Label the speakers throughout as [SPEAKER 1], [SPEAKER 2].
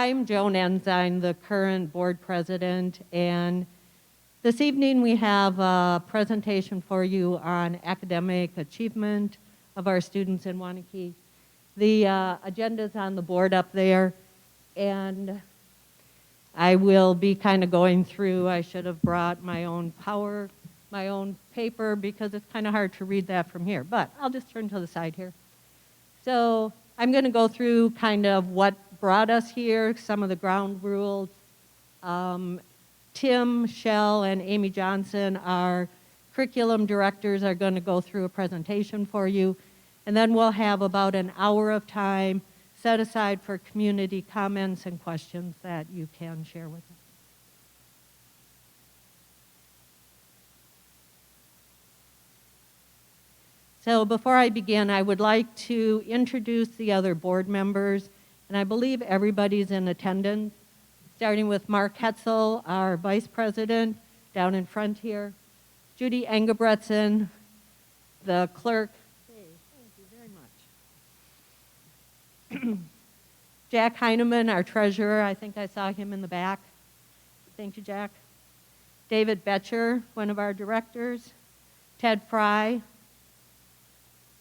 [SPEAKER 1] I'm Joan Ensign, the current board president, and this evening we have a presentation for you on academic achievement of our students in Waunakee. The agenda's on the board up there, and I will be kind of going through. I should have brought my own paper because it's kind of hard to read that from here, but I'll just turn to the side here. So I'm going to go through kind of what brought us here, some of the ground rules. Tim Schell and Amy Johnson, our curriculum directors, are going to go through a presentation for you. And then we'll have about an hour of time set aside for community comments and questions that you can share with us. So before I begin, I would like to introduce the other board members, and I believe everybody's in attendance, starting with Mark Hetzel, our vice president, down in front here, Judy Engebretson, the clerk. Hey, thank you very much. Jack Heineman, our treasurer, I think I saw him in the back. Thank you, Jack. David Betcher, one of our directors. Ted Fry.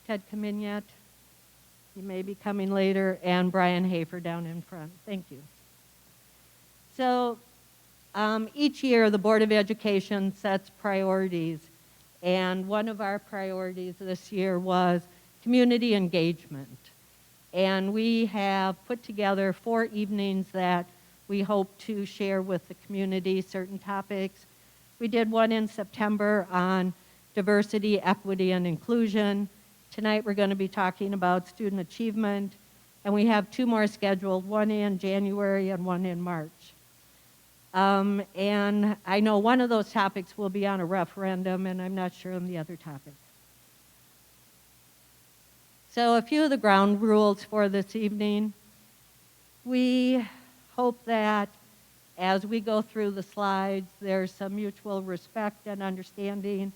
[SPEAKER 1] Ted come in yet? He may be coming later. And Brian Hafer down in front. Thank you. So each year the Board of Education sets priorities. And one of our priorities this year was community engagement. And we have put together 4 evenings that we hope to share with the community certain topics. We did one in September on diversity, equity, and inclusion. Tonight we're going to be talking about student achievement. And we have 2 more scheduled, one in January and one in March. And I know one of those topics will be on a referendum, and I'm not sure on the other topic. So a few of the ground rules for this evening. We hope that as we go through the slides, there's some mutual respect and understanding.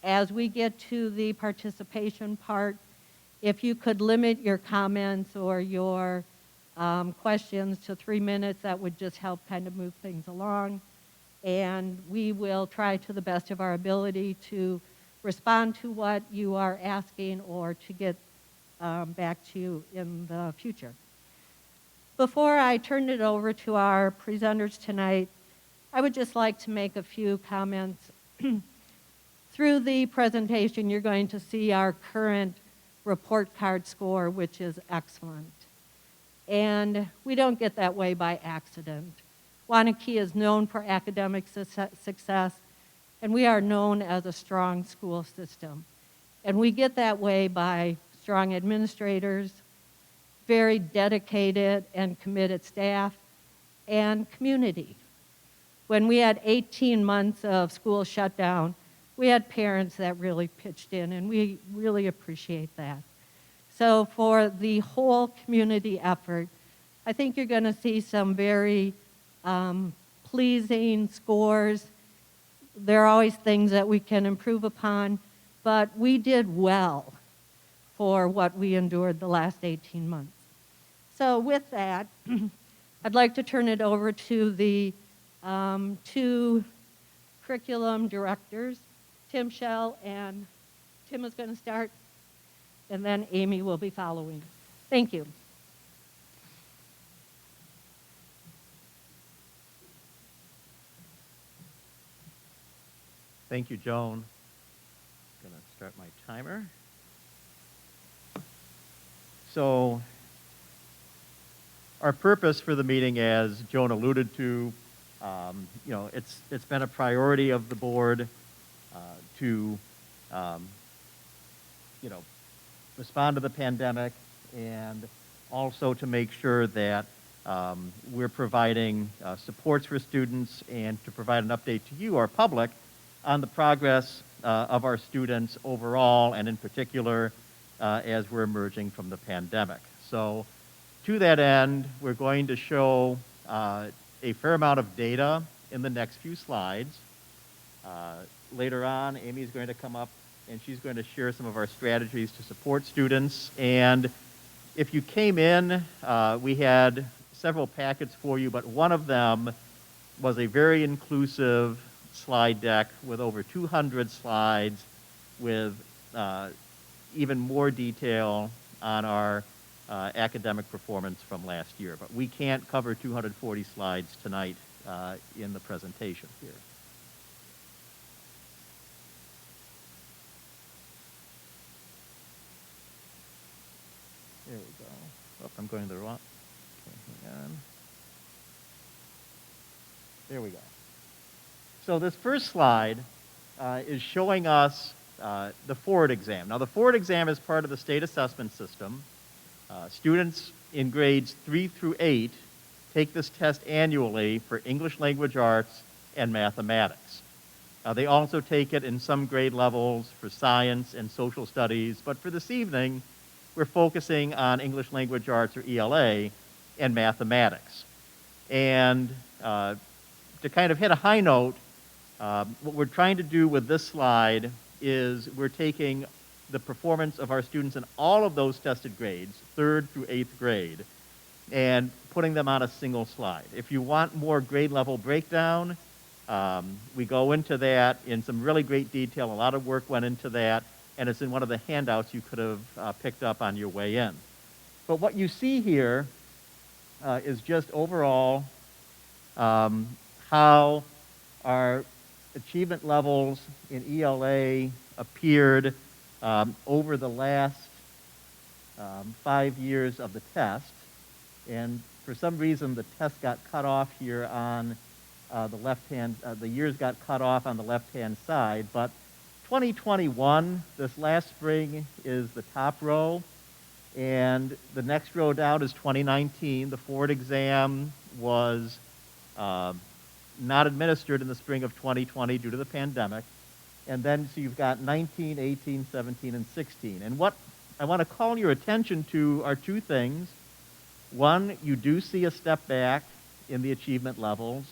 [SPEAKER 1] As we get to the participation part, if you could limit your comments or your questions to 3 minutes, that would just help kind of move things along. And we will try to the best of our ability to respond to what you are asking or to get back to you in the future. Before I turn it over to our presenters tonight, I would just like to make a few comments. Through the presentation, you're going to see our current report card score, which is excellent. And we don't get that way by accident. Waunakee is known for academic success, and we are known as a strong school system. And we get that way by strong administrators, very dedicated and committed staff, and community. When we had 18 months of school shutdown, we had parents that really pitched in, and we really appreciate that. So for the whole community effort, I think you're going to see some very pleasing scores. There are always things that we can improve upon, but we did well for what we endured the last 18 months. So with that, I'd like to turn it over to the 2 curriculum directors, Tim Schell, and Tim is going to start, and then Amy will be following. Thank you.
[SPEAKER 2] Thank you, Joan. I'm going to start my timer. So, our purpose for the meeting, as Joan alluded to, it's been a priority of the board to respond to the pandemic, and also to make sure that we're providing supports for students, and to provide an update to you, our public, on the progress of our students overall, and in particular as we're emerging from the pandemic. So to that end, we're going to show a fair amount of data in the next few slides. Later on, Amy's going to come up and she's going to share some of our strategies to support students. And if you came in, we had several packets for you, but one of them was a very inclusive slide deck with over 200 slides with even more detail on our academic performance from last year. But we can't cover 240 slides tonight in the presentation here. There we go. Oh, I'm going the wrong. Okay, hang on. There we go. So this first slide is showing us the Forward exam. Now, the Forward exam is part of the state assessment system. Students in grades 3 through 8 take this test annually for English language arts and mathematics. They also take it in some grade levels for science and social studies, but for this evening, we're focusing on English language arts, or ELA, and mathematics. And to kind of hit a high note, what we're trying to do with this slide is we're taking the performance of our students in all of those tested grades, 3rd through 8th grade, and putting them on a single slide. If you want more grade level breakdown, we go into that in some really great detail. A lot of work went into that, and it's in one of the handouts you could have picked up on your way in. But what you see here is just overall how our achievement levels in ELA appeared over the last 5 years of the test. And for some reason, the test got cut off here on the left-hand, the years got cut off on the left-hand side. But 2021, this last spring, is the top row. And the next row down is 2019. The Forward exam was not administered in the spring of 2020 due to the pandemic. And then so you've got 19, 18, 17, and 16. And what I want to call your attention to are two things. One, you do see a step back in the achievement levels,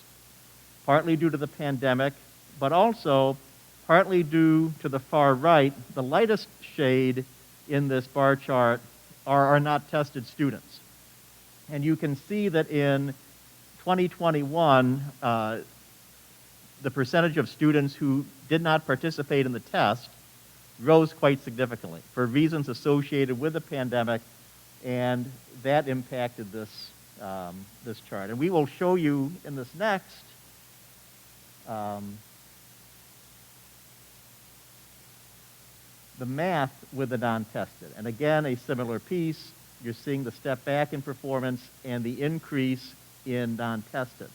[SPEAKER 2] partly due to the pandemic, but also partly due to the far right. The lightest shade in this bar chart are our not tested students. And you can see that in 2021, the percentage of students who did not participate in the test rose quite significantly for reasons associated with the pandemic, and that impacted this, this chart. And we will show you in this next the math with the non-tested. And again, a similar piece. You're seeing the step back in performance and the increase in non-tested.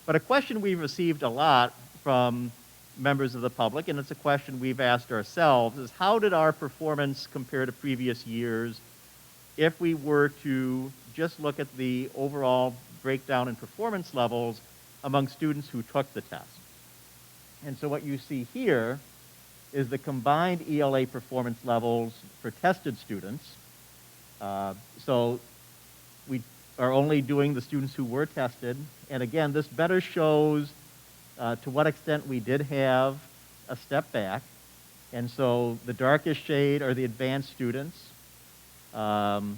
[SPEAKER 2] But a question we've received a lot from members of the public, and it's a question we've asked ourselves, is how did our performance compare to previous years if we were to just look at the overall breakdown in performance levels among students who took the test? And so what you see here is the combined ELA performance levels for tested students. So we are only doing the students who were tested. And again, this better shows to what extent we did have a step back. And so the darkest shade are the advanced students. The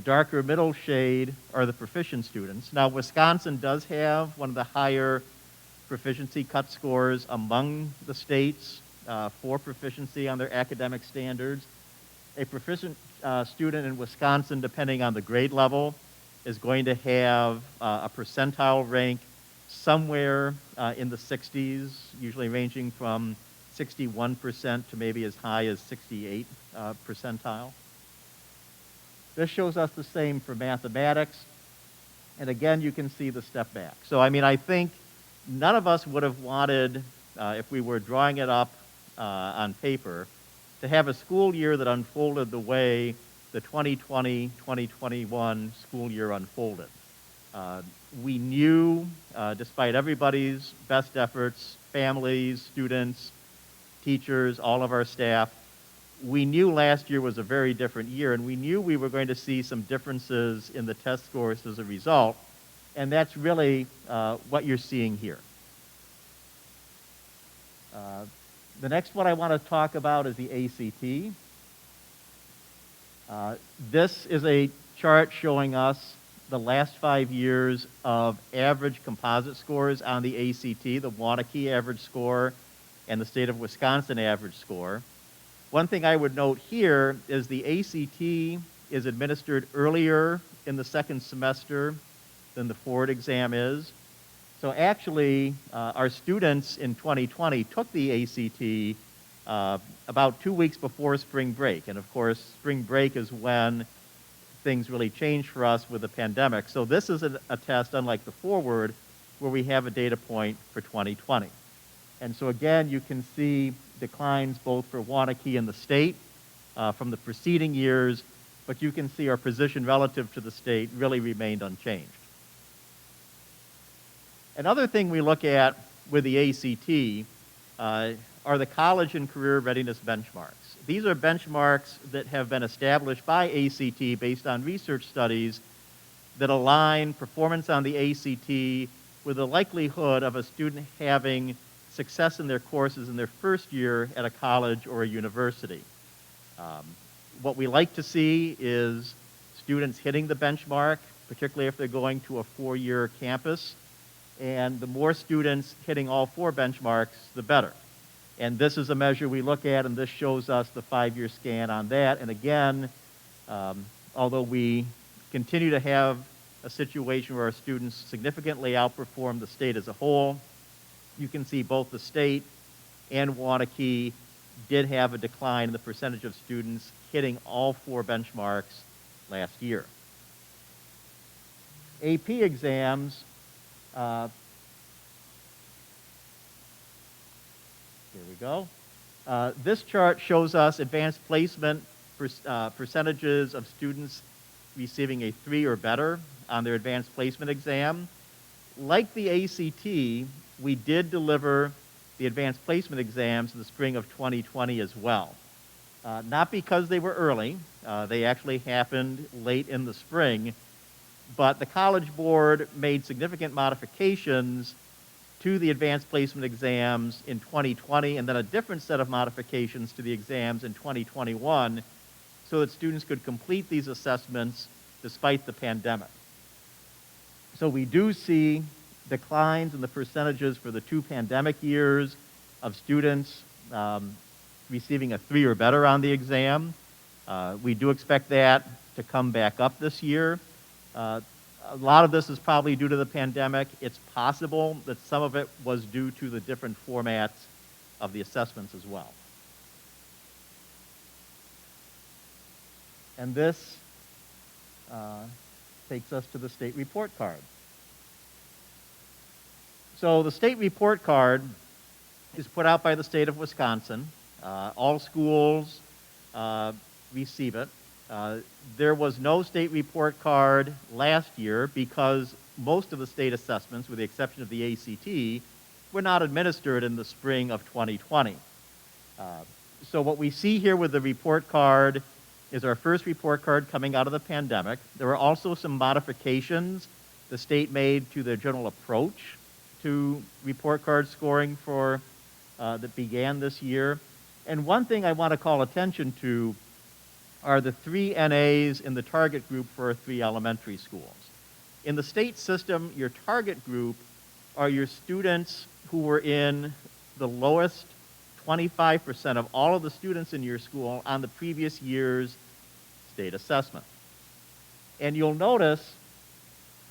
[SPEAKER 2] darker middle shade are the proficient students. Now, Wisconsin does have one of the higher proficiency cut scores among the states for proficiency on their academic standards. A proficient student in Wisconsin, depending on the grade level, is going to have a percentile rank somewhere in the 60s, usually ranging from 61% to maybe as high as 68 percentile. This shows us the same for mathematics. And again, you can see the step back. So, I mean, I think none of us would have wanted, if we were drawing it up on paper, to have a school year that unfolded the way the 2020-2021 school year unfolded. We knew, despite everybody's best efforts, families, students, teachers, all of our staff, we knew last year was a very different year, and we knew we were going to see some differences in the test scores as a result, and that's really what you're seeing here. The next one I want to talk about is the ACT. This is a chart showing us the last 5 years of average composite scores on the ACT, the Waunakee average score, and the state of Wisconsin average score. One thing I would note here is the ACT is administered earlier in the second semester than the Ford exam is. So actually, our students in 2020 took the ACT about 2 weeks before spring break. And of course, spring break is when things really change for us with the pandemic. So this is a test, unlike the Forward, where we have a data point for 2020. And so again, you can see declines both for Waunakee and the state from the preceding years, but you can see our position relative to the state really remained unchanged. Another thing we look at with the ACT are the college and career readiness benchmarks. These are benchmarks that have been established by ACT based on research studies that align performance on the ACT with the likelihood of a student having success in their courses in their first year at a college or a university. What we like to see is students hitting the benchmark, particularly if they're going to a 4-year campus. And the more students hitting all 4 benchmarks, the better. And this is a measure we look at, and this shows us the 5-year scan on that. And again, although we continue to have a situation where our students significantly outperform the state as a whole, you can see both the state and Waunakee did have a decline in the percentage of students hitting all 4 benchmarks last year. AP exams, here we go. This chart shows us advanced placement percentages of students receiving a 3 or better on their advanced placement exam. Like the ACT, we did deliver the advanced placement exams in the spring of 2020 as well. Not because they were early, they actually happened late in the spring, but the College Board made significant modifications to the advanced placement exams in 2020, and then a different set of modifications to the exams in 2021 so that students could complete these assessments despite the pandemic. So we do see declines in the percentages for the 2 pandemic years of students receiving a 3 or better on the exam. We do expect that to come back up this year. A lot of this is probably due to the pandemic. It's possible that some of it was due to the different formats of the assessments as well. And this takes us to the state report card. So the state report card is put out by the state of Wisconsin. All schools receive it. There was no state report card last year because most of the state assessments, with the exception of the ACT, were not administered in the spring of 2020. So what we see here with the report card is our first report card coming out of the pandemic. There were also some modifications the state made to their general approach to report card scoring for that began this year. And one thing I want to call attention to are the 3 NAs in the target group for our 3 elementary schools. In the state system, your target group are your students who were in the lowest 25% of all of the students in your school on the previous year's state assessment. And you'll notice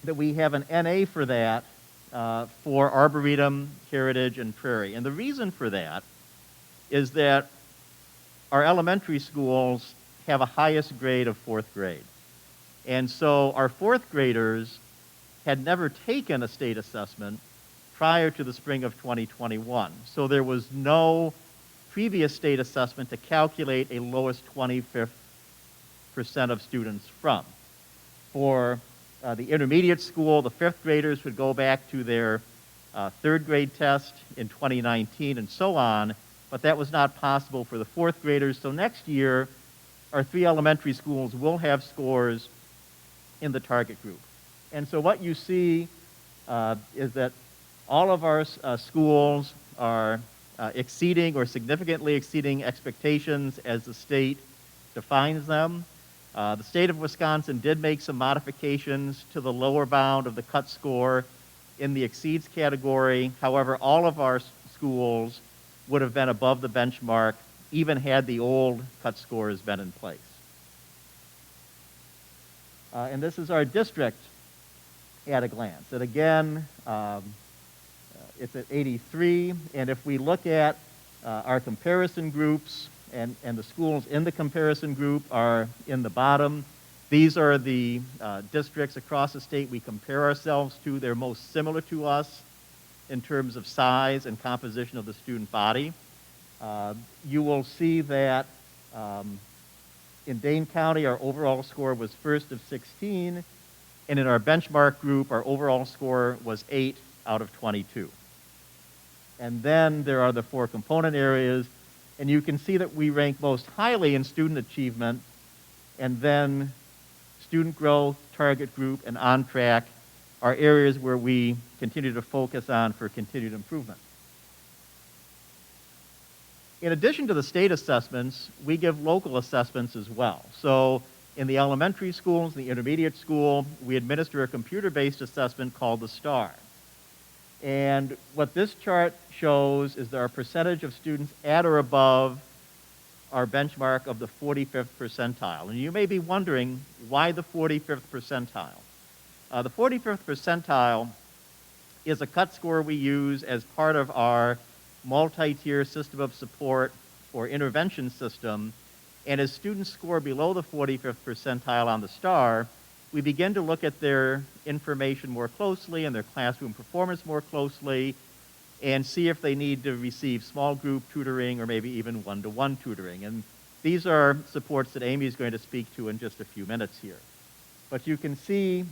[SPEAKER 2] that we have an NA for that for Arboretum, Heritage, and Prairie. And the reason for that is that our elementary schools have a highest grade of 4th grade. And so our 4th graders had never taken a state assessment prior to the spring of 2021. So there was no previous state assessment to calculate a lowest 25th percent of students from. For the intermediate school, the 5th graders would go back to their 3rd grade test in 2019 and so on, but that was not possible for the 4th graders. So next year, our 3 elementary schools will have scores in the target group. And so what you see is that all of our schools are exceeding or significantly exceeding expectations as the state defines them. The state of Wisconsin did make some modifications to the lower bound of the cut score in the exceeds category. However, all of our schools would have been above the benchmark, even had the old cut scores been in place. And this is our district at a glance. And again, it's at 83. And if we look at our comparison groups, and the schools in the comparison group are in the bottom. These are the districts across the state we compare ourselves to. They're most similar to us in terms of size and composition of the student body. You will see that in Dane County, our overall score was first of 16, and in our benchmark group, our overall score was 8 out of 22. And then there are the 4 component areas, and you can see that we rank most highly in student achievement, and then student growth, target group, and on track are areas where we continue to focus on for continued improvement. In addition to the state assessments, we give local assessments as well. So in the elementary schools, the intermediate school, we administer a computer-based assessment called the STAR. And what this chart shows is our percentage of students at or above our benchmark of the 45th percentile. And you may be wondering, why the 45th percentile? The 45th percentile is a cut score we use as part of our multi-tier system of support or intervention system. And as students score below the 45th percentile on the STAR, we begin to look at their information more closely and their classroom performance more closely and see if they need to receive small group tutoring or maybe even one-to-one tutoring. And these are supports that Amy is going to speak to in just a few minutes here. But you can see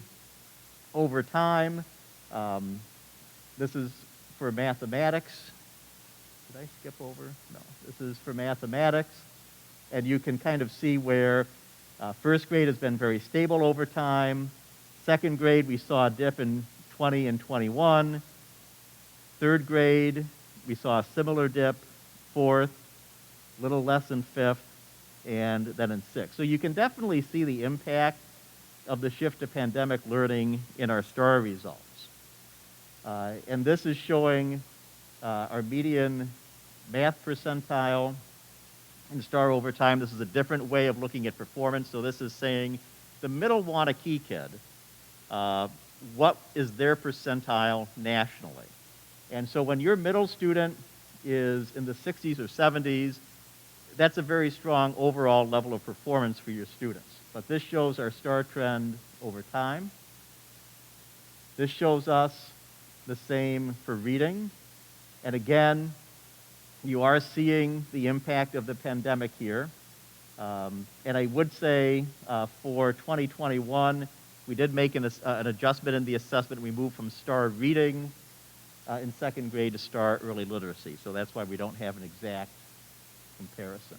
[SPEAKER 2] over time, this is for mathematics. Did I skip over? No, this is for mathematics. And you can kind of see where first grade has been very stable over time. Second grade, we saw a dip in 20 and 21. Third grade, we saw a similar dip. Fourth, a little less in fifth, and then in sixth. So you can definitely see the impact of the shift to pandemic learning in our STAR results. And this is showing our median math percentile in STAR over time. This is a different way of looking at performance. So this is saying the middle Waunakee kid, what is their percentile nationally? And so when your middle student is in the 60s or 70s, that's a very strong overall level of performance for your students. But this shows our STAR trend over time. This shows us the same for reading. And again, you are seeing the impact of the pandemic here. And I would say for 2021, we did make an adjustment in the assessment. We moved from STAR reading in second grade to STAR early literacy. So that's why we don't have an exact comparison.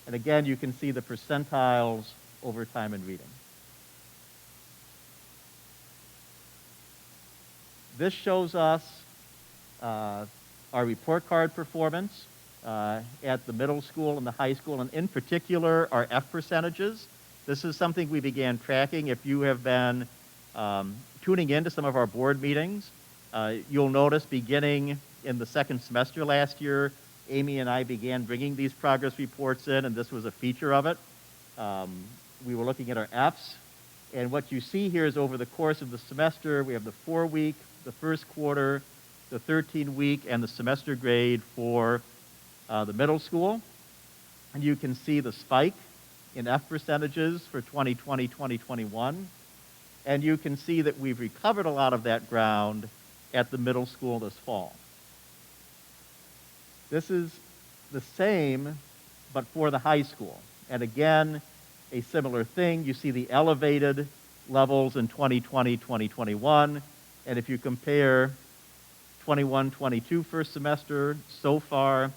[SPEAKER 2] And again, you can see the percentiles over time in reading. This shows us our report card performance at the middle school and the high school, and in particular, our F percentages. This is something we began tracking. If you have been tuning into some of our board meetings, you'll notice beginning in the second semester last year, Amy and I began bringing these progress reports in, and this was a feature of it. We were looking at our Fs, and what you see here is over the course of the semester, we have the 4-week, the first quarter, the 13-week, and the semester grade for the middle school. And you can see the spike in F percentages for 2020, 2021. And you can see that we've recovered a lot of that ground at the middle school this fall. This is the same, but for the high school. And again, a similar thing. You see the elevated levels in 2020, 2021. And if you compare 21, 22 first semester, so far,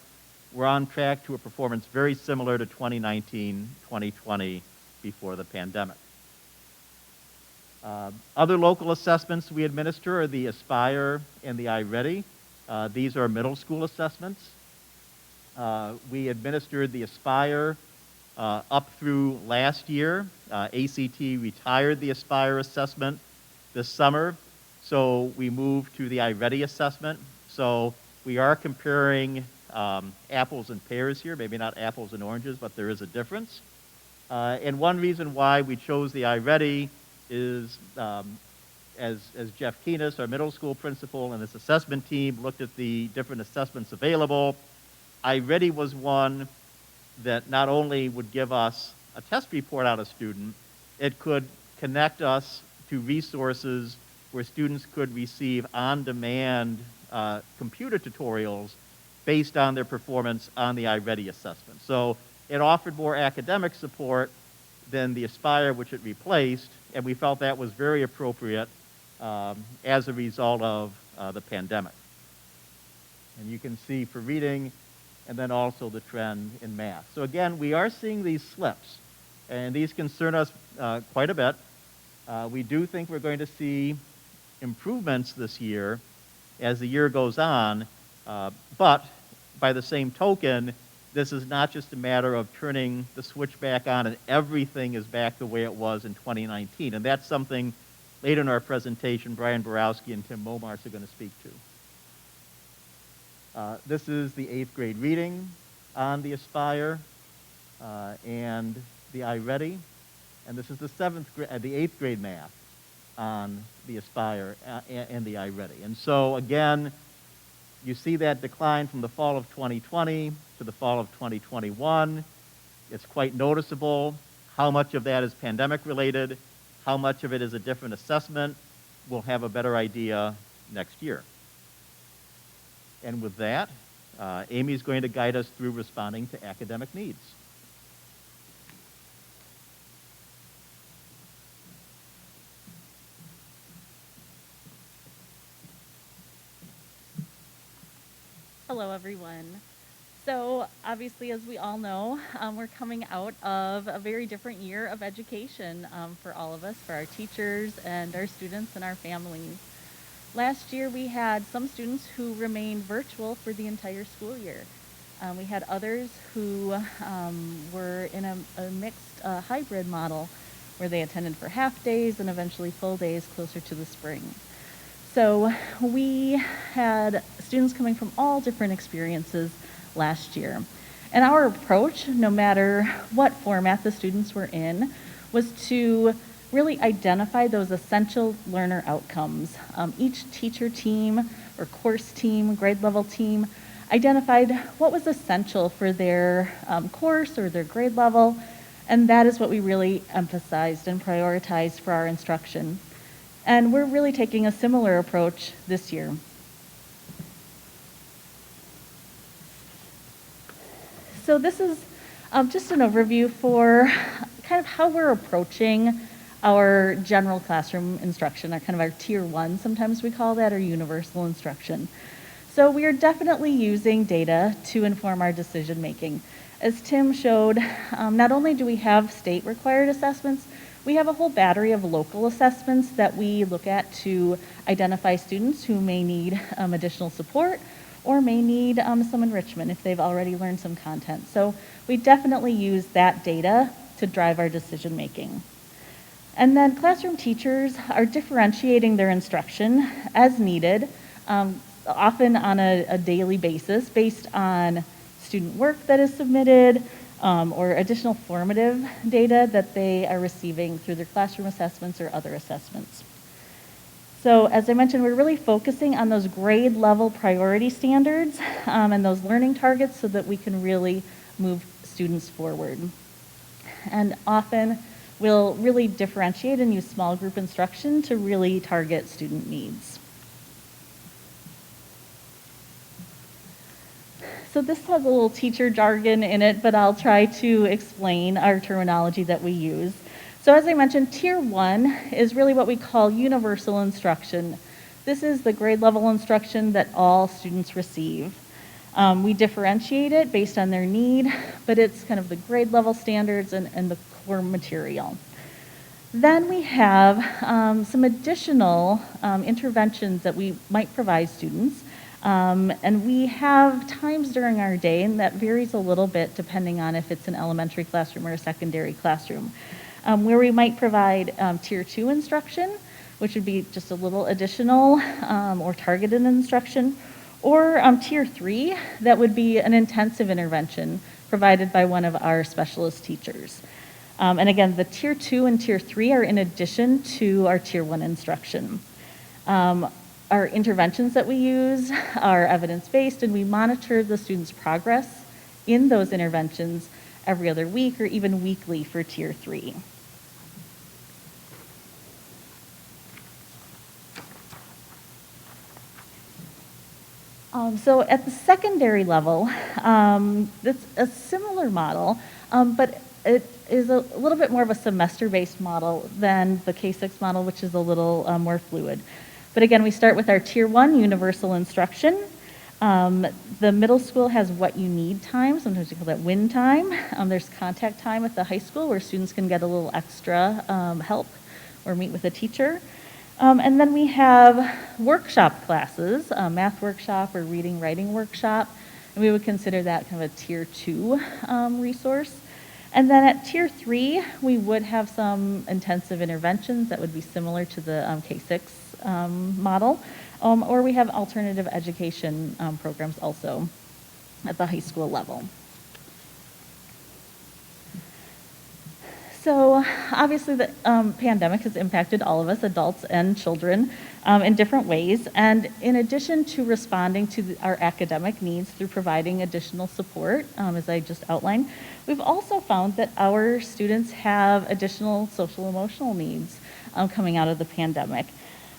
[SPEAKER 2] we're on track to a performance very similar to 2019, 2020 before the pandemic. Other local assessments we administer are the Aspire and the iReady. These are middle school assessments. We administered the Aspire Up through last year, ACT retired the Aspire assessment this summer, so we moved to the iReady assessment. So we are comparing apples and pears here, maybe not apples and oranges, but there is a difference. And one reason why we chose the iReady is, as Jeff Keenis, our middle school principal, and his assessment team looked at the different assessments available, iReady was one that not only would give us a test report on a student, it could connect us to resources where students could receive on-demand computer tutorials based on their performance on the iReady assessment. So it offered more academic support than the Aspire, which it replaced, and we felt that was very appropriate as a result of the pandemic. And you can see for reading, and then also the trend in math. So again, we are seeing these slips, and these concern us quite a bit. We do think we're going to see improvements this year as the year goes on, but by the same token, this is not just a matter of turning the switch back on and everything is back the way it was in 2019. And that's something later in our presentation, Brian Borowski and Tim Momars are going to speak to. This is the 8th grade reading on the Aspire and the iReady, and this is the 8th grade math on the Aspire and the iReady. And so again, you see that decline from the fall of 2020 to the fall of 2021. It's quite noticeable. How much of that is pandemic related? How much of it is a different assessment? We'll have a better idea next year. And with that, Amy is going to guide us through responding to academic needs.
[SPEAKER 3] Hello, everyone. So obviously, as we all know, we're coming out of a very different year of education for all of us, for our teachers and our students and our families. Last year, we had some students who remained virtual for the entire school year. We had others who were in a mixed hybrid model where they attended for half days and eventually full days closer to the spring. So we had students coming from all different experiences last year. And our approach, no matter what format the students were in, was to really identify those essential learner outcomes. Each teacher team or course team, grade level team, identified what was essential for their course or their grade level, and that is what we really emphasized and prioritized for our instruction. And we're really taking a similar approach this year. So this is just an overview for kind of how we're approaching our general classroom instruction, our kind of our tier 1, sometimes we call that, or universal instruction. So we are definitely using data to inform our decision making. As Tim showed, not only do we have state required assessments, we have a whole battery of local assessments that we look at to identify students who may need additional support or may need some enrichment if they've already learned some content. So we definitely use that data to drive our decision making. And then classroom teachers are differentiating their instruction as needed, often on a daily basis based on student work that is submitted or additional formative data that they are receiving through their classroom assessments or other assessments. So as I mentioned, we're really focusing on those grade level priority standards and those learning targets so that we can really move students forward. And often we'll really differentiate and use small group instruction to really target student needs. So this has a little teacher jargon in it, but I'll try to explain our terminology that we use. So as I mentioned, tier 1 is really what we call universal instruction. This is the grade level instruction that all students receive. We differentiate it based on their need, but it's kind of the grade level standards and the core material. Then we have some additional interventions that we might provide students And we have times during our day, and that varies a little bit depending on if it's an elementary classroom or a secondary classroom, where we might provide Tier 2 instruction, which would be just a little additional or targeted instruction, or Tier 3, that would be an intensive intervention provided by one of our specialist teachers. And again, the Tier 2 and Tier 3 are in addition to our Tier 1 instruction. Our interventions that we use are evidence-based, and we monitor the students' progress in those interventions every other week or even weekly for Tier 3. So at the secondary level, it's a similar model, but it is a little bit more of a semester-based model than the K-6 model, which is a little more fluid. But again, we start with our Tier 1 universal instruction. The middle school has what you need time, sometimes we call that win time. There's contact time at the high school where students can get a little extra help or meet with a teacher. And then we have workshop classes, math workshop or reading, writing workshop, and we would consider that kind of a Tier 2 resource. And then at Tier 3, we would have some intensive interventions that would be similar to the K-6 model, or we have alternative education programs also at the high school level. So obviously the pandemic has impacted all of us, adults and children, in different ways. And in addition to responding to our academic needs through providing additional support, as I just outlined, we've also found that our students have additional social emotional needs coming out of the pandemic.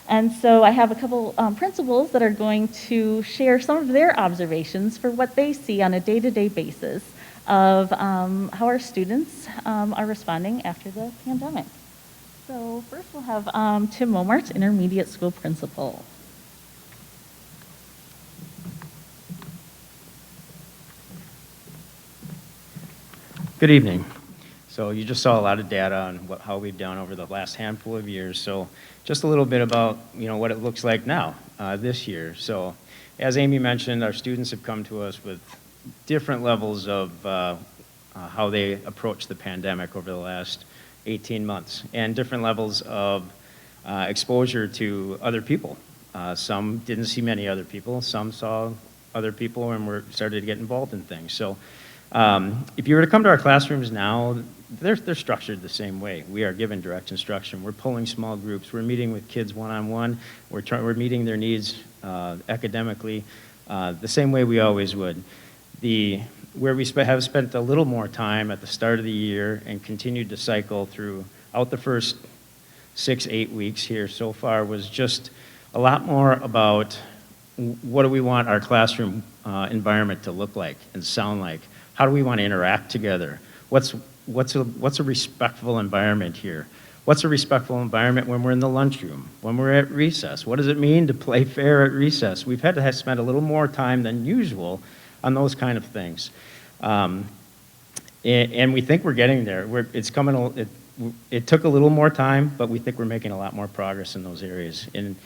[SPEAKER 3] And so I have a couple principals that are going to share some of their observations for what they see on a day-to-day basis of how our students are responding after the pandemic. So first we'll have Tim Momart, intermediate school principal.
[SPEAKER 4] Good evening. So you just saw a lot of data on how we've done over the last handful of years. So just a little bit about what it looks like now this year. So as Amy mentioned, our students have come to us with different levels of how they approach the pandemic over the last 18 months and different levels of exposure to other people. Some didn't see many other people, some saw other people and started to get involved in things. So if you were to come to our classrooms now, they're structured the same way. We are given direct instruction. We're pulling small groups. We're meeting with kids one-on-one. We're meeting their needs academically the same way we always would. Where we have spent a little more time at the start of the year and continued to cycle throughout the first 6-8 weeks here so far was just a lot more about what do we want our classroom environment to look like and sound like? How do we want to interact together? What's a respectful environment here? What's a respectful environment when we're in the lunchroom, when we're at recess? What does it mean to play fair at recess? We've had to spend a little more time than usual on those kind of things. And we think we're getting there. It took a little more time, but we think we're making a lot more progress in those areas. And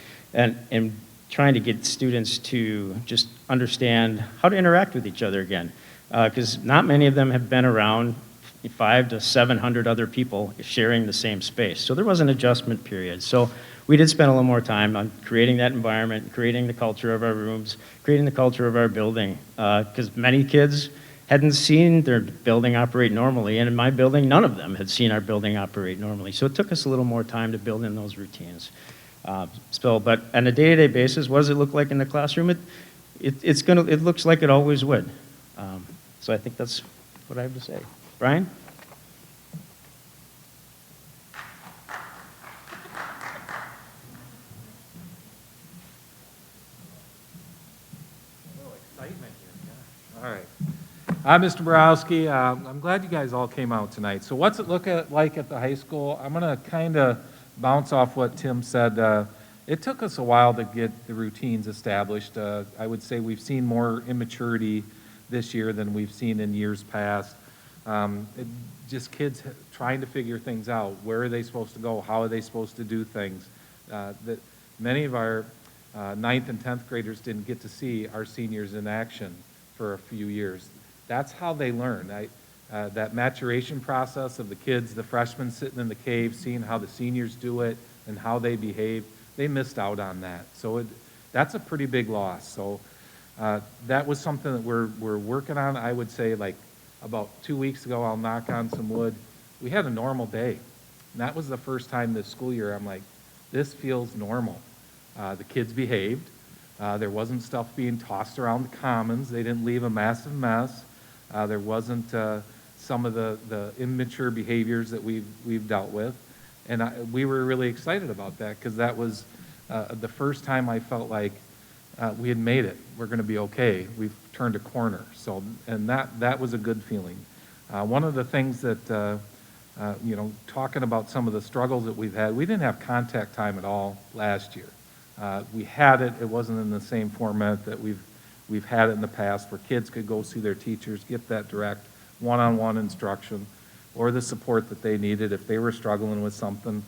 [SPEAKER 4] trying to get students to just understand how to interact with each other again. Because not many of them have been around 500 to 700 other people sharing the same space. So there was an adjustment period. So we did spend a little more time on creating that environment, creating the culture of our rooms, creating the culture of our building. Because many kids hadn't seen their building operate normally, and in my building, none of them had seen our building operate normally. So it took us a little more time to build in those routines. But on a day-to-day basis, what does it look like in the classroom? It looks like it always would. So I think that's what I have to say. Brian?
[SPEAKER 5] Excitement here. All right. I'm Mr. Borowski. I'm glad you guys all came out tonight. So what's it look like at the high school? I'm going to kind of bounce off what Tim said. It took us a while to get the routines established. I would say we've seen more immaturity this year than we've seen in years past. Just kids trying to figure things out. Where are they supposed to go? How are they supposed to do things? That many of our ninth and 10th graders didn't get to see our seniors in action for a few years. That's how they learn. That maturation process of the kids, the freshmen sitting in the cave, seeing how the seniors do it and how they behave, they missed out on that. So that's a pretty big loss. So that was something that we're working on. I would say like about 2 weeks ago, I'll knock on some wood, we had a normal day. And that was the first time this school year I'm like, this feels normal. The kids behaved. There wasn't stuff being tossed around the commons. They didn't leave a massive mess. There wasn't some of the immature behaviors that we've dealt with. And we were really excited about that because that was the first time I felt like we had made it. We're going to be okay. We've turned a corner. So, and that was a good feeling. One of the things that, talking about some of the struggles that we've had, we didn't have contact time at all last year. We had it. It wasn't in the same format that we've had it in the past, where kids could go see their teachers, get that direct one-on-one instruction, or the support that they needed if they were struggling with something,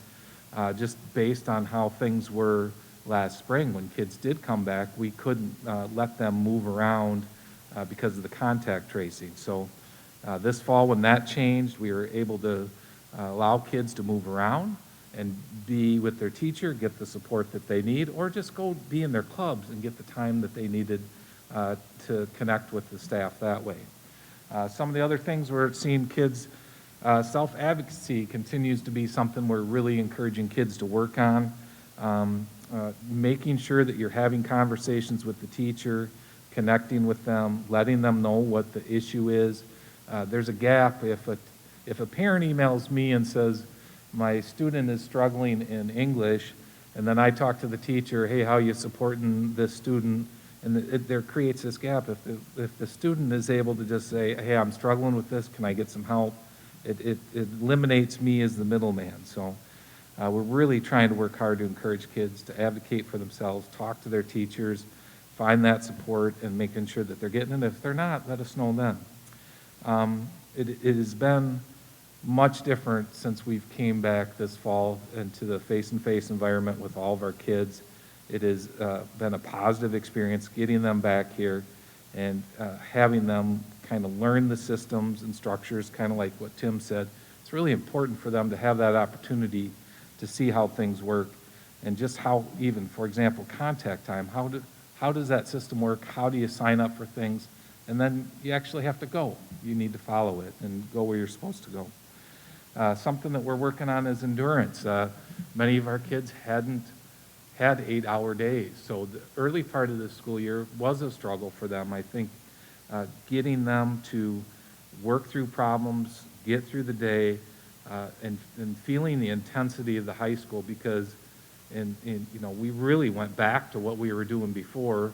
[SPEAKER 5] just based on how things were last spring. When kids did come back, we couldn't let them move around because of the contact tracing. So this fall, when that changed, we were able to allow kids to move around and be with their teacher, get the support that they need, or just go be in their clubs and get the time that they needed to connect with the staff that way. Some of the other things we're seeing kids, self-advocacy continues to be something we're really encouraging kids to work on. Making sure that you're having conversations with the teacher, connecting with them, letting them know what the issue is. There's a gap. If a parent emails me and says, my student is struggling in English, and then I talk to the teacher, hey, how are you supporting this student? And there creates this gap. If the student is able to just say, hey, I'm struggling with this, can I get some help? It eliminates me as the middleman. So we're really trying to work hard to encourage kids to advocate for themselves, talk to their teachers, find that support, and making sure that they're getting it. If they're not, let us know then. It has been much different since we've came back this fall into the face-to-face environment with all of our kids. It has been a positive experience getting them back here and having them kind of learn the systems and structures, kind of like what Tim said. It's really important for them to have that opportunity to see how things work and just how even, for example, contact time, how does that system work? How do you sign up for things? And then you actually have to go. You need to follow it and go where you're supposed to go. Something that we're working on is endurance. Many of our kids hadn't had 8-hour days. So the early part of the school year was a struggle for them. I think getting them to work through problems, get through the day, and feeling the intensity of the high school, because we really went back to what we were doing before,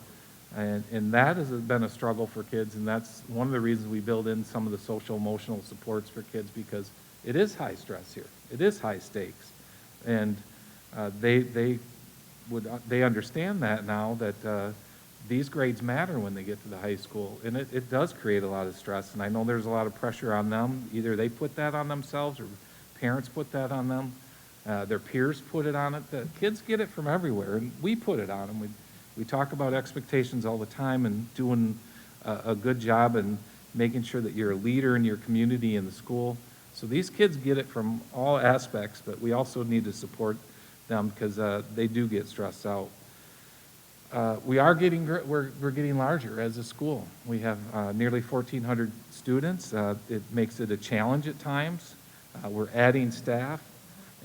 [SPEAKER 5] and that has been a struggle for kids, and that's one of the reasons we build in some of the social emotional supports for kids, because it is high stress here. It is high stakes, and they understand that now, that these grades matter when they get to the high school, and it does create a lot of stress, and I know there's a lot of pressure on them. Either they put that on themselves or parents put that on them. Their peers put it on it. The kids get it from everywhere, and we put it on them. We talk about expectations all the time and doing a good job and making sure that you're a leader in your community and the school. So these kids get it from all aspects, but we also need to support them because they do get stressed out. We're getting larger as a school. We have nearly 1,400 students. It makes it a challenge at times. We're adding staff,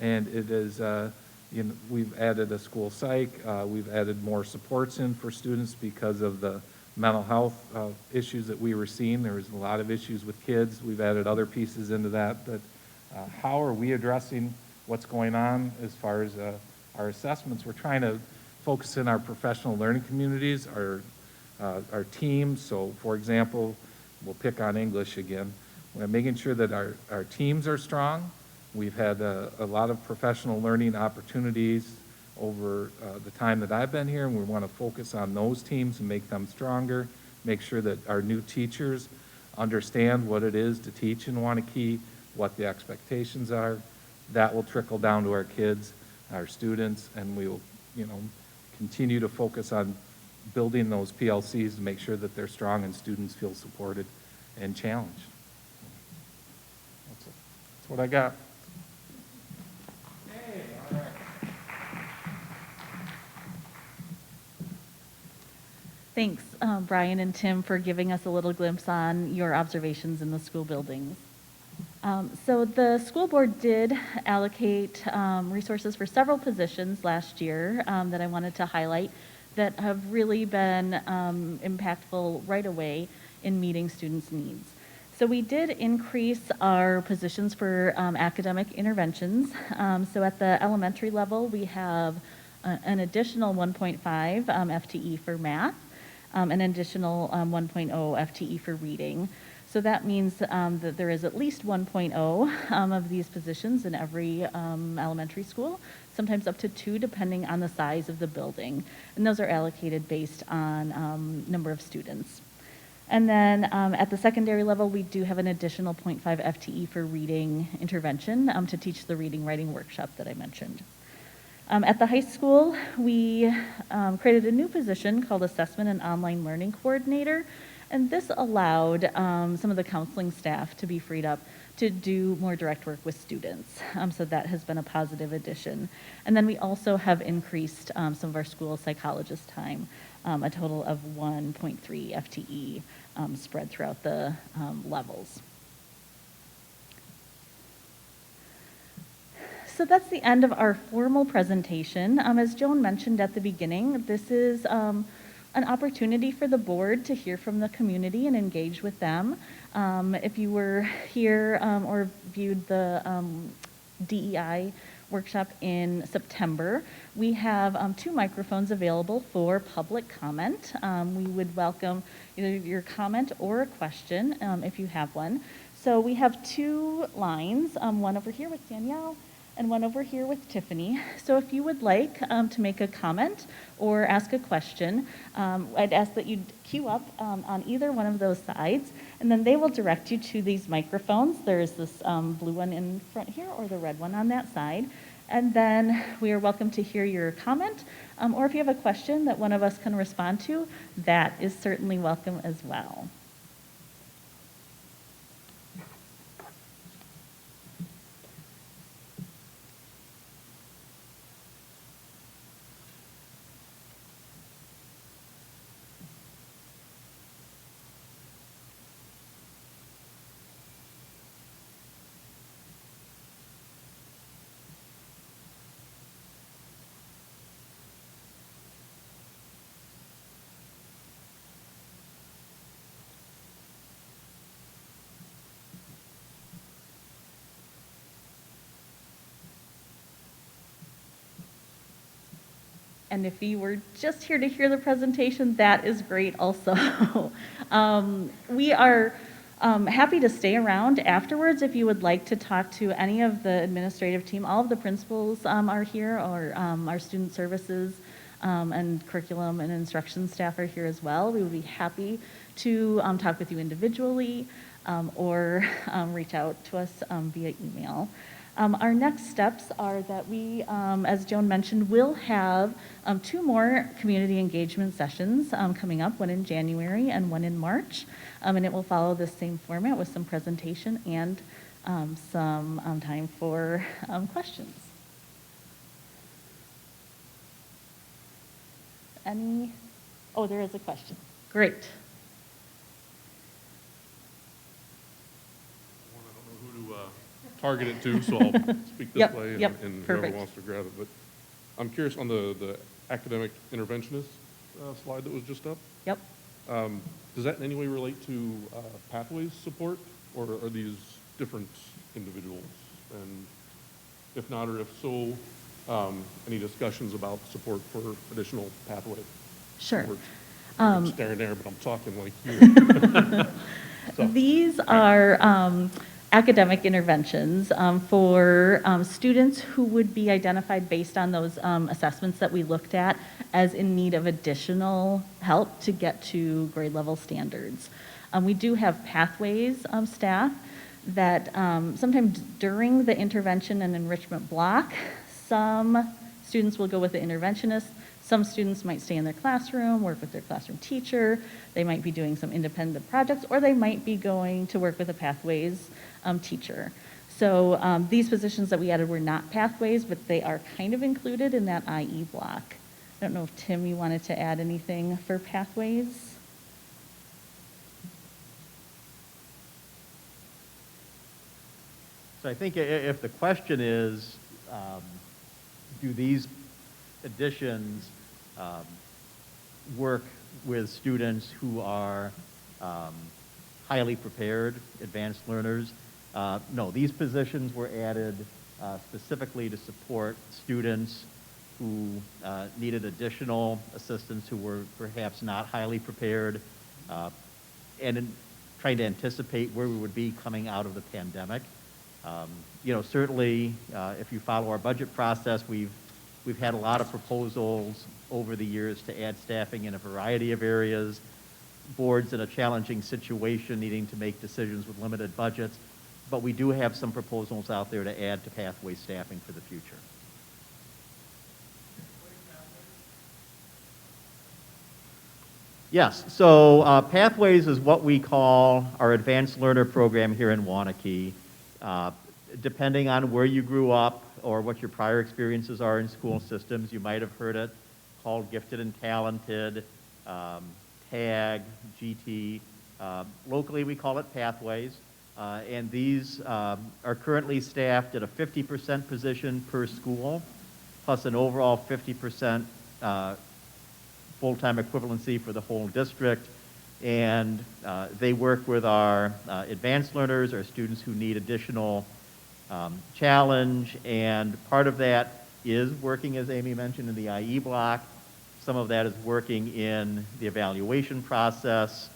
[SPEAKER 5] and it is, we've added a school psych. We've added more supports in for students because of the mental health issues that we were seeing. There was a lot of issues with kids. We've added other pieces into that. But how are we addressing what's going on as far as our assessments? We're trying to focus in our professional learning communities, our teams. So, for example, we'll pick on English again. We're making sure that our teams are strong. We've had a lot of professional learning opportunities over the time that I've been here, and we want to focus on those teams and make them stronger, make sure that our new teachers understand what it is to teach in Waunakee, what the expectations are. That will trickle down to our kids, our students, and we will, continue to focus on building those PLCs to make sure that they're strong and students feel supported and challenged. That's what I got.
[SPEAKER 3] Thanks, Brian and Tim, for giving us a little glimpse on your observations in the school buildings. So the school board did allocate resources for several positions last year that I wanted to highlight that have really been impactful right away in meeting students' needs. So we did increase our positions for academic interventions. So at the elementary level, we have an additional 1.5 FTE for math, an additional 1.0 FTE for reading. So that means that there is at least 1.0 of these positions in every elementary school, sometimes up to 2 depending on the size of the building. And those are allocated based on number of students. And then at the secondary level, we do have an additional 0.5 FTE for reading intervention to teach the reading writing workshop that I mentioned. At the high school, we created a new position called Assessment and Online Learning Coordinator, and this allowed some of the counseling staff to be freed up to do more direct work with students. So that has been a positive addition. And then we also have increased some of our school psychologist time, a total of 1.3 FTE spread throughout the levels. So that's the end of our formal presentation. As Joan mentioned at the beginning, this is an opportunity for the board to hear from the community and engage with them. If you were here or viewed the DEI workshop in September, we have 2 microphones available for public comment. We would welcome either your comment or a question if you have one. So we have 2 lines, one over here with Danielle and one over here with Tiffany. So if you would like to make a comment or ask a question, I'd ask that you queue up on either one of those sides, and then they will direct you to these microphones. There's this blue one in front here or the red one on that side. And then we are welcome to hear your comment, or if you have a question that one of us can respond to, that is certainly welcome as well. And if you were just here to hear the presentation, that is great also. We are happy to stay around afterwards if you would like to talk to any of the administrative team. All of the principals are here, or our student services and curriculum and instruction staff are here as well. We would be happy to talk with you individually or reach out to us via email. Our next steps are that we, as Joan mentioned, will have 2 more community engagement sessions coming up, one in January and one in March. And it will follow the same format with some presentation and some time for questions. Any? Oh, there is a question. Great.
[SPEAKER 6] I don't know who to target it to, so I'll speak this way and whoever
[SPEAKER 3] perfect.
[SPEAKER 6] wants to grab it. But I'm curious on the academic interventionist slide that was just up.
[SPEAKER 3] Yep.
[SPEAKER 6] Does that in any way relate to pathways support, or are these different individuals? And if not, or if so, any discussions about support for additional pathway?
[SPEAKER 3] Sure.
[SPEAKER 6] support? I'm staring there, but I'm talking like you. So.
[SPEAKER 3] These are academic interventions for students who would be identified based on those assessments that we looked at as in need of additional help to get to grade level standards. We do have pathways staff that sometimes during the intervention and enrichment block, some students will go with the interventionist, Some students might stay in their classroom, work with their classroom teacher, they might be doing some independent projects, or they might be going to work with a Pathways teacher. So these positions that we added were not Pathways, but they are kind of included in that IE block. I don't know if, Tim, you wanted to add anything for Pathways?
[SPEAKER 2] So I think if the question is, do these additions work with students who are highly prepared, advanced learners? No, these positions were added specifically to support students who needed additional assistance, who were perhaps not highly prepared, and in trying to anticipate where we would be coming out of the pandemic. Certainly, if you follow our budget process, we've had a lot of proposals over the years to add staffing in a variety of areas, boards in a challenging situation needing to make decisions with limited budgets, but we do have some proposals out there to add to Pathway staffing for the future. Yes, so Pathways is what we call our advanced learner program here in Waunakee. Depending on where you grew up or what your prior experiences are in school systems, you might have heard it called Gifted and Talented, TAG, GT. Locally, we call it Pathways. And these are currently staffed at a 50% position per school, plus an overall 50% full-time equivalency for the whole district. And they work with our advanced learners, our students who need additional challenge, and part of that is working, as Amy mentioned, in the IE block. Some of that is working in the evaluation process,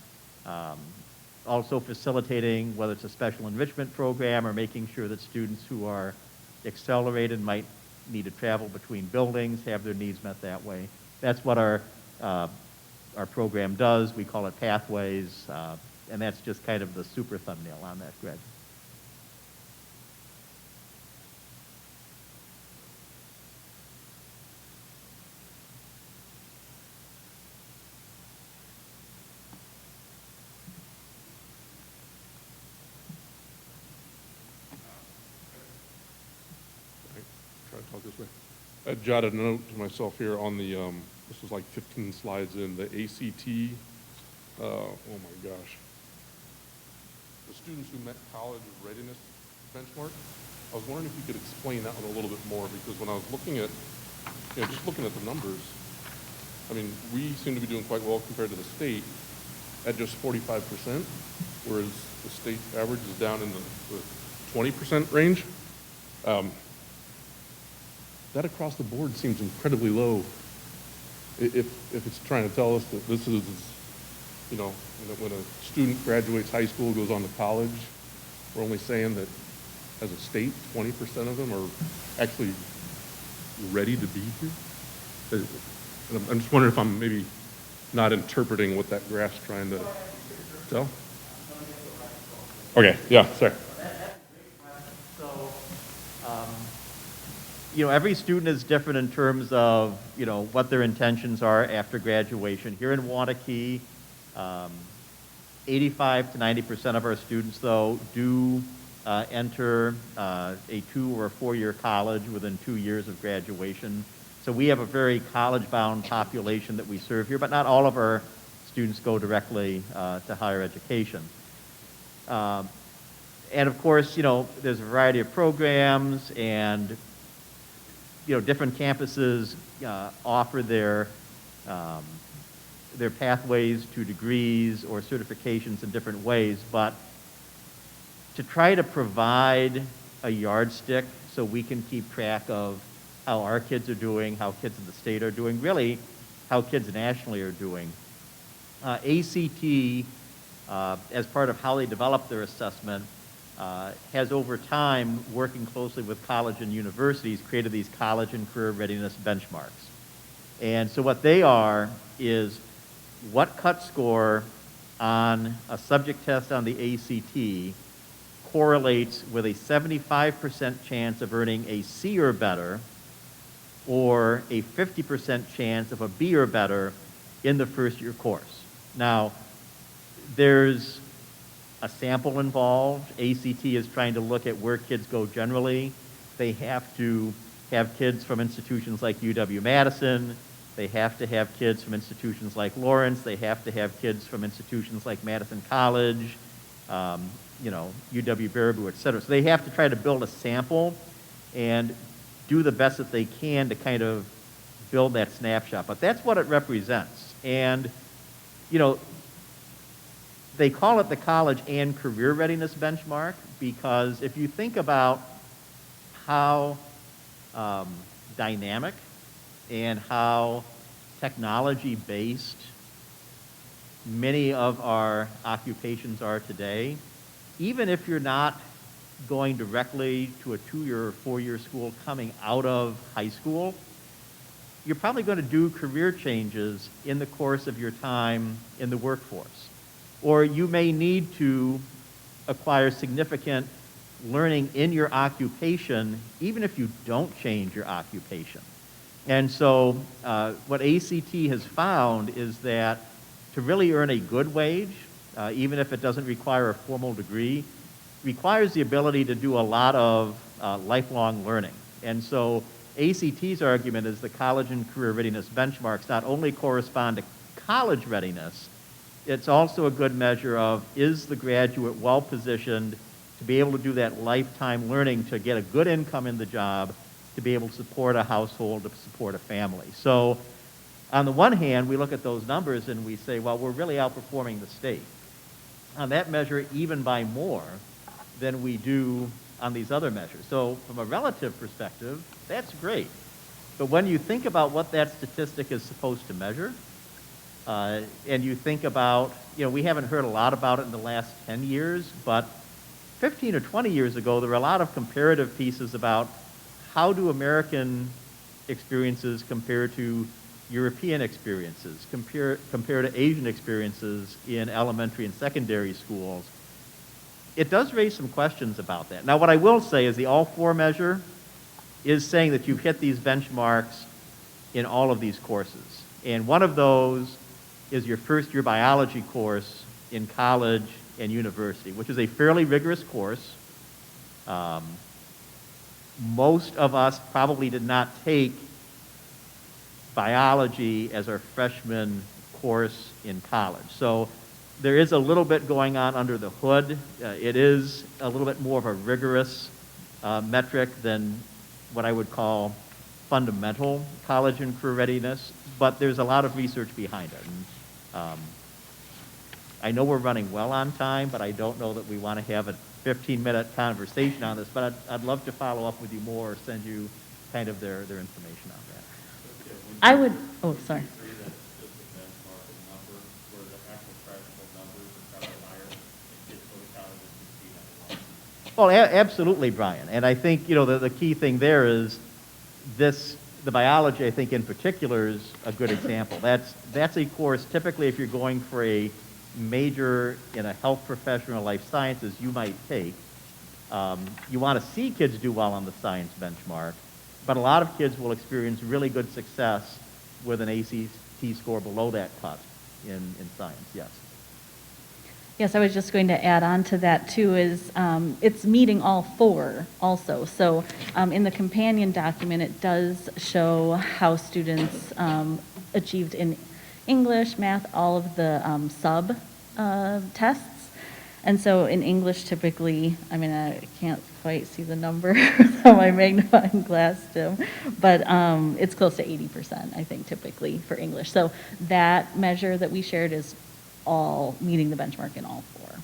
[SPEAKER 2] also facilitating whether it's a special enrichment program or making sure that students who are accelerated might need to travel between buildings, have their needs met that way. That's what our program does. We call it Pathways, and that's just kind of the super thumbnail on that, Greg.
[SPEAKER 6] Try to talk this way. I jotted a note to myself here on the, this was like 15 slides in, the ACT, oh my gosh. The students who met college readiness benchmark. I was wondering if you could explain that one a little bit more, because when I was looking at, just looking at the numbers, I mean, we seem to be doing quite well compared to the state at just 45%, whereas the state average is down in the 20% range. That across the board seems incredibly low. If it's trying to tell us that this is, when a student graduates high school, goes on to college, we're only saying that as a state, 20% of them are actually ready to be here. And I'm just wondering if I'm maybe not interpreting what that graph's trying to tell. Okay, yeah, sorry.
[SPEAKER 2] Every student is different in terms of, what their intentions are after graduation. Here in Waunakee, 85 to 90% of our students, though, do enter a 2 or 4 year college within 2 years of graduation. So we have a very college-bound population that we serve here, but not all of our students go directly to higher education. And of course, there's a variety of programs, and different campuses offer their pathways to degrees or certifications in different ways, but to try to provide a yardstick so we can keep track of how our kids are doing, how kids in the state are doing, really how kids nationally are doing. ACT, as part of how they develop their assessment, has over time, working closely with college and universities, created these college and career readiness benchmarks. And so what they are is what cut score on a subject test on the ACT correlates with a 75% chance of earning a C or better or a 50% chance of a B or better in the first year course. Now, there's a sample involved. ACT is trying to look at where kids go generally. They have to have kids from institutions like UW-Madison. They have to have kids from institutions like Lawrence. They have to have kids from institutions like Madison College, UW-Baraboo, et cetera. So they have to try to build a sample and do the best that they can to kind of build that snapshot. But that's what it represents. And, they call it the College and Career Readiness Benchmark because if you think about how dynamic and how technology-based many of our occupations are today, even if you're not going directly to a 2-year or 4-year school coming out of high school, you're probably going to do career changes in the course of your time in the workforce. Or you may need to acquire significant learning in your occupation, even if you don't change your occupation. And so what ACT has found is that to really earn a good wage, even if it doesn't require a formal degree, requires the ability to do a lot of lifelong learning. And so ACT's argument is the college and career readiness benchmarks not only correspond to college readiness, it's also a good measure of, is the graduate well positioned to be able to do that lifetime learning to get a good income in the job, to be able to support a household, to support a family. So on the one hand, we look at those numbers and we say, well, we're really outperforming the state on that measure even by more than we do on these other measures. So from a relative perspective, that's great. But when you think about what that statistic is supposed to measure, and you think about, we haven't heard a lot about it in the last 10 years, but 15 or 20 years ago, there were a lot of comparative pieces about how do American experiences compare to European experiences, compare to Asian experiences in elementary and secondary schools. It does raise some questions about that. Now, what I will say is the All-4 measure is saying that you've hit these benchmarks in all of these courses. And one of those is your first-year biology course in college and university, which is a fairly rigorous course. Most of us probably did not take biology as our freshman course in college. So there is a little bit going on under the hood. It is a little bit more of a rigorous metric than what I would call fundamental college and career readiness, but there's a lot of research behind it. And, I know we're running well on time, but I don't know that we want to have a 15-minute conversation on this, but I'd love to follow up with you more or send you kind of their information on that.
[SPEAKER 3] I would, oh, sorry.
[SPEAKER 2] Well, absolutely, Brian. And I think, the key thing there is the biology, I think, in particular is a good example. That's a course, typically, if you're going for a major in a health profession or life sciences, you might take. You want to see kids do well on the science benchmark, but a lot of kids will experience really good success with an ACT score below that cut in science, yes.
[SPEAKER 3] Yes, I was just going to add on to that too, is it's meeting all 4 also. So in the companion document, it does show how students achieved in English, math, all of the sub tests. And so in English, typically, I can't quite see the number without my magnifying glass, Tim, but it's close to 80%, I think, typically for English. So that measure that we shared is all meeting the benchmark in all 4.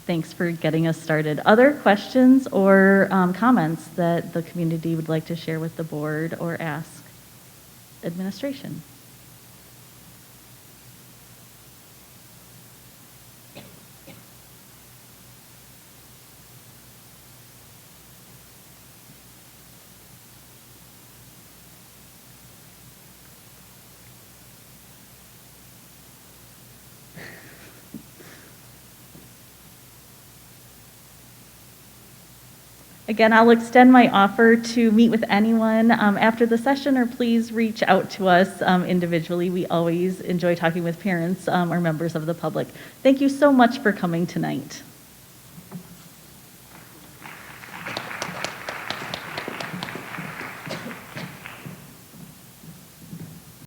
[SPEAKER 3] Thanks for getting us started. Other questions or comments that the community would like to share with the board or ask administration? Again, I'll extend my offer to meet with anyone after the session, or please reach out to us individually. We always enjoy talking with parents or members of the public. Thank you so much for coming tonight.